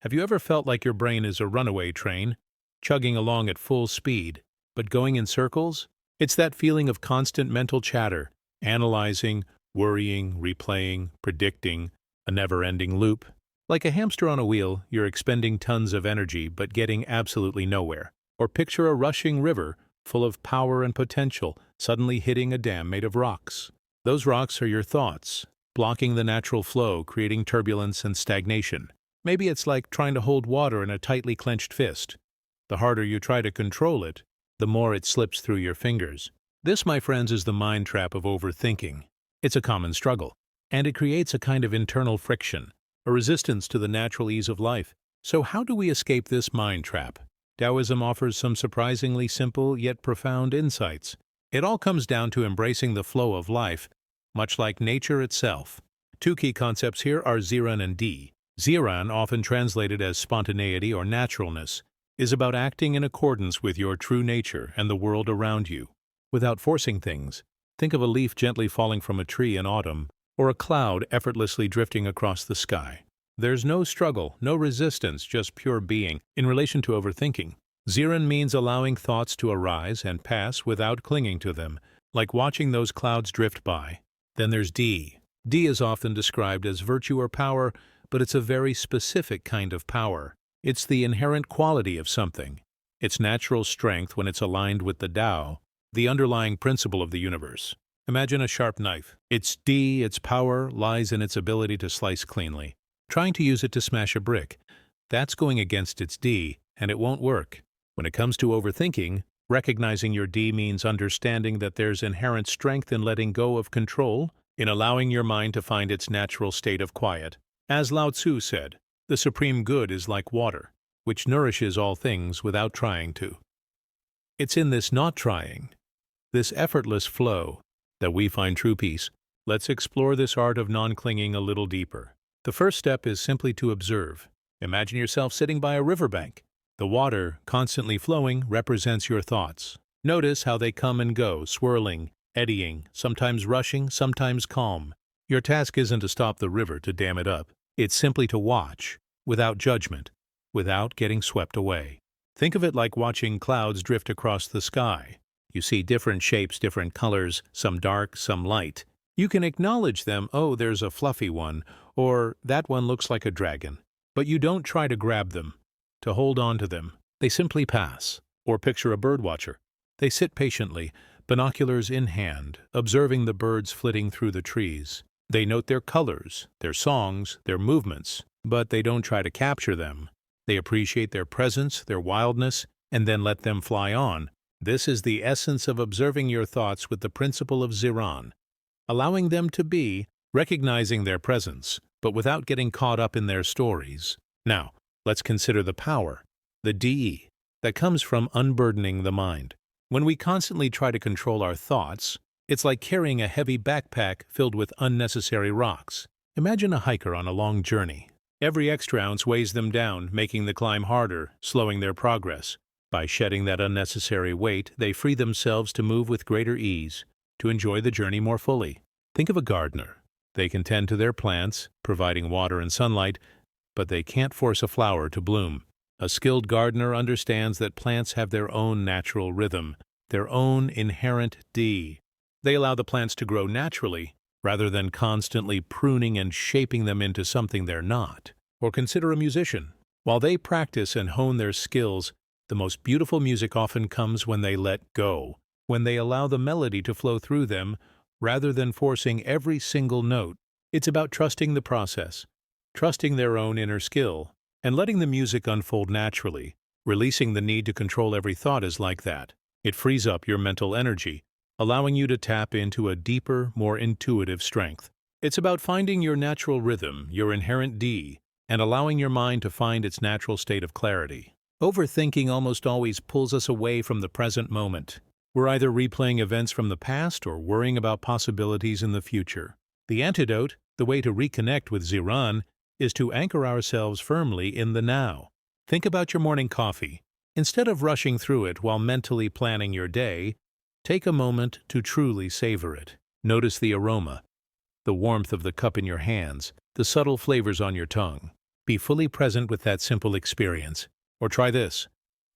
Have you ever felt like your brain is a runaway train, chugging along at full speed, but going in circles? It's that feeling of constant mental chatter, analyzing, worrying, replaying, predicting, a never-ending loop. Like a hamster on a wheel, you're expending tons of energy but getting absolutely nowhere. Or picture a rushing river full of power and potential suddenly hitting a dam made of rocks. Those rocks are your thoughts, blocking the natural flow, creating turbulence and stagnation. Maybe it's like trying to hold water in a tightly clenched fist. The harder you try to control it, the more it slips through your fingers. This, my friends, is the mind trap of overthinking. It's a common struggle, and it creates a kind of internal friction, a resistance to the natural ease of life. So how do we escape this mind trap? Taoism offers some surprisingly simple yet profound insights. It all comes down to embracing the flow of life, much like nature itself. Two key concepts here are Ziran and Di. Ziran, often translated as spontaneity or naturalness, is about acting in accordance with your true nature and the world around you, without forcing things. Think of a leaf gently falling from a tree in autumn, or a cloud effortlessly drifting across the sky. There's no struggle, no resistance, just pure being. In relation to overthinking, Ziran means allowing thoughts to arise and pass without clinging to them, like watching those clouds drift by. Then there's Di. Di is often described as virtue or power, but it's a very specific kind of power. It's the inherent quality of something, its natural strength when it's aligned with the Tao, the underlying principle of the universe. Imagine a sharp knife. Its Di, its power, lies in its ability to slice cleanly. Trying to use it to smash a brick, that's going against its Di, and it won't work. When it comes to overthinking, recognizing your Di means understanding that there's inherent strength in letting go of control, in allowing your mind to find its natural state of quiet. As Lao Tzu said, the supreme good is like water, which nourishes all things without trying to. It's in this not trying, this effortless flow, that we find true peace. Let's explore this art of non-clinging a little deeper. The first step is simply to observe. Imagine yourself sitting by a riverbank. The water, constantly flowing, represents your thoughts. Notice how they come and go, swirling, eddying, sometimes rushing, sometimes calm. Your task isn't to stop the river to dam it up. It's simply to watch, without judgment, without getting swept away. Think of it like watching clouds drift across the sky. You see different shapes, different colors, some dark, some light. You can acknowledge them, oh, there's a fluffy one, or that one looks like a dragon. But you don't try to grab them, to hold on to them. They simply pass. Or picture a birdwatcher. They sit patiently, binoculars in hand, observing the birds flitting through the trees. They note their colors, their songs, their movements, but they don't try to capture them. They appreciate their presence, their wildness, and then let them fly on. This is the essence of observing your thoughts with the principle of Ziran, allowing them to be, recognizing their presence, but without getting caught up in their stories. Now, let's consider the power, the Di, that comes from unburdening the mind. When we constantly try to control our thoughts, it's like carrying a heavy backpack filled with unnecessary rocks. Imagine a hiker on a long journey. Every extra ounce weighs them down, making the climb harder, slowing their progress. By shedding that unnecessary weight, they free themselves to move with greater ease, to enjoy the journey more fully. Think of a gardener. They can tend to their plants, providing water and sunlight, but they can't force a flower to bloom. A skilled gardener understands that plants have their own natural rhythm, their own inherent Di. They allow the plants to grow naturally, rather than constantly pruning and shaping them into something they're not. Or consider a musician. While they practice and hone their skills, the most beautiful music often comes when they let go, when they allow the melody to flow through them, rather than forcing every single note. It's about trusting the process, trusting their own inner skill, and letting the music unfold naturally. Releasing the need to control every thought is like that. It frees up your mental energy, allowing you to tap into a deeper, more intuitive strength. It's about finding your natural rhythm, your inherent Di, and allowing your mind to find its natural state of clarity. Overthinking almost always pulls us away from the present moment. We're either replaying events from the past or worrying about possibilities in the future. The antidote, the way to reconnect with Ziran, is to anchor ourselves firmly in the now. Think about your morning coffee. Instead of rushing through it while mentally planning your day, take a moment to truly savor it. Notice the aroma, the warmth of the cup in your hands, the subtle flavors on your tongue. Be fully present with that simple experience. Or try this.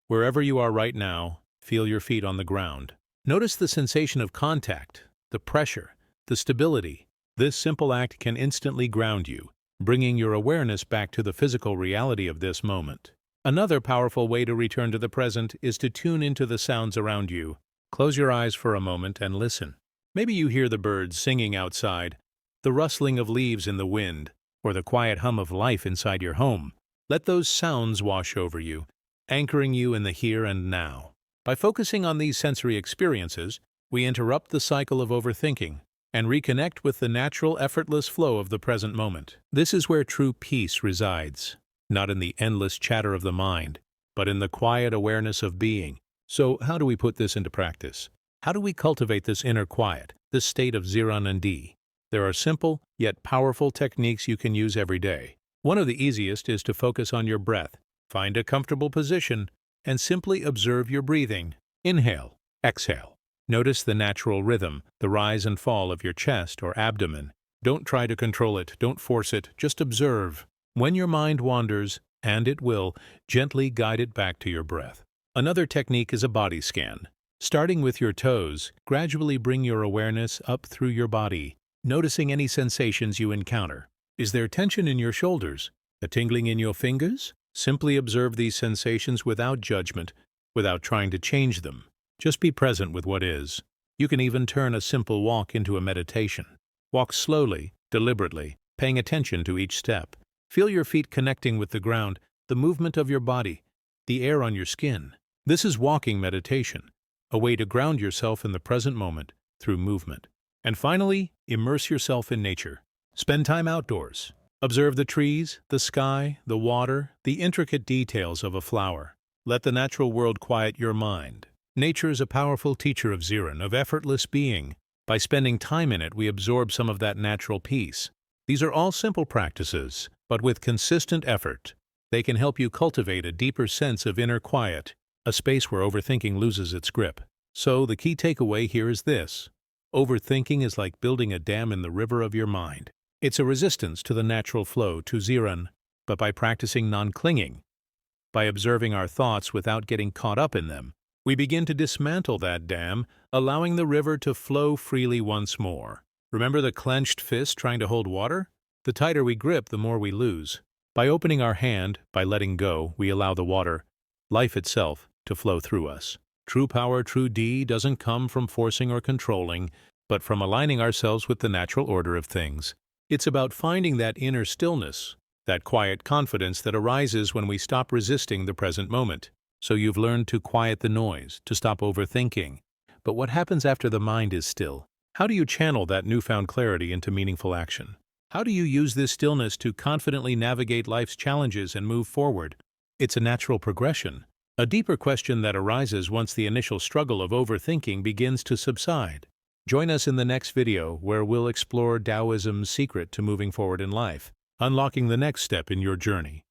Wherever you are right now, feel your feet on the ground. Notice the sensation of contact, the pressure, the stability. This simple act can instantly ground you, bringing your awareness back to the physical reality of this moment. Another powerful way to return to the present is to tune into the sounds around you. Close your eyes for a moment and listen. Maybe you hear the birds singing outside, the rustling of leaves in the wind, or the quiet hum of life inside your home. Let those sounds wash over you, anchoring you in the here and now. By focusing on these sensory experiences, we interrupt the cycle of overthinking and reconnect with the natural, effortless flow of the present moment. This is where true peace resides, not in the endless chatter of the mind, but in the quiet awareness of being. So, how do we put this into practice? How do we cultivate this inner quiet, this state of Ziran? There are simple, yet powerful techniques you can use every day. One of the easiest is to focus on your breath. Find a comfortable position and simply observe your breathing. Inhale, exhale. Notice the natural rhythm, the rise and fall of your chest or abdomen. Don't try to control it, don't force it, just observe. When your mind wanders, and it will, gently guide it back to your breath. Another technique is a body scan. Starting with your toes, gradually bring your awareness up through your body, noticing any sensations you encounter. Is there tension in your shoulders? A tingling in your fingers? Simply observe these sensations without judgment, without trying to change them. Just be present with what is. You can even turn a simple walk into a meditation. Walk slowly, deliberately, paying attention to each step. Feel your feet connecting with the ground, the movement of your body, the air on your skin. This is walking meditation, a way to ground yourself in the present moment through movement. And finally, immerse yourself in nature. Spend time outdoors. Observe the trees, the sky, the water, the intricate details of a flower. Let the natural world quiet your mind. Nature is a powerful teacher of Ziran, of effortless being. By spending time in it, we absorb some of that natural peace. These are all simple practices, but with consistent effort, they can help you cultivate a deeper sense of inner quiet, a space where overthinking loses its grip. So, the key takeaway here is this. Overthinking is like building a dam in the river of your mind. It's a resistance to the natural flow, to Ziran, but by practicing non-clinging, by observing our thoughts without getting caught up in them, we begin to dismantle that dam, allowing the river to flow freely once more. Remember the clenched fist trying to hold water? The tighter we grip, the more we lose. By opening our hand, by letting go, we allow the water, life itself, to flow through us. True power, true D doesn't come from forcing or controlling, but from aligning ourselves with the natural order of things. It's about finding that inner stillness, that quiet confidence that arises when we stop resisting the present moment. So you've learned to quiet the noise, to stop overthinking. But what happens after the mind is still? How do you channel that newfound clarity into meaningful action? How do you use this stillness to confidently navigate life's challenges and move forward? It's a natural progression, a deeper question that arises once the initial struggle of overthinking begins to subside. Join us in the next video where we'll explore Taoism's secret to moving forward in life, unlocking the next step in your journey.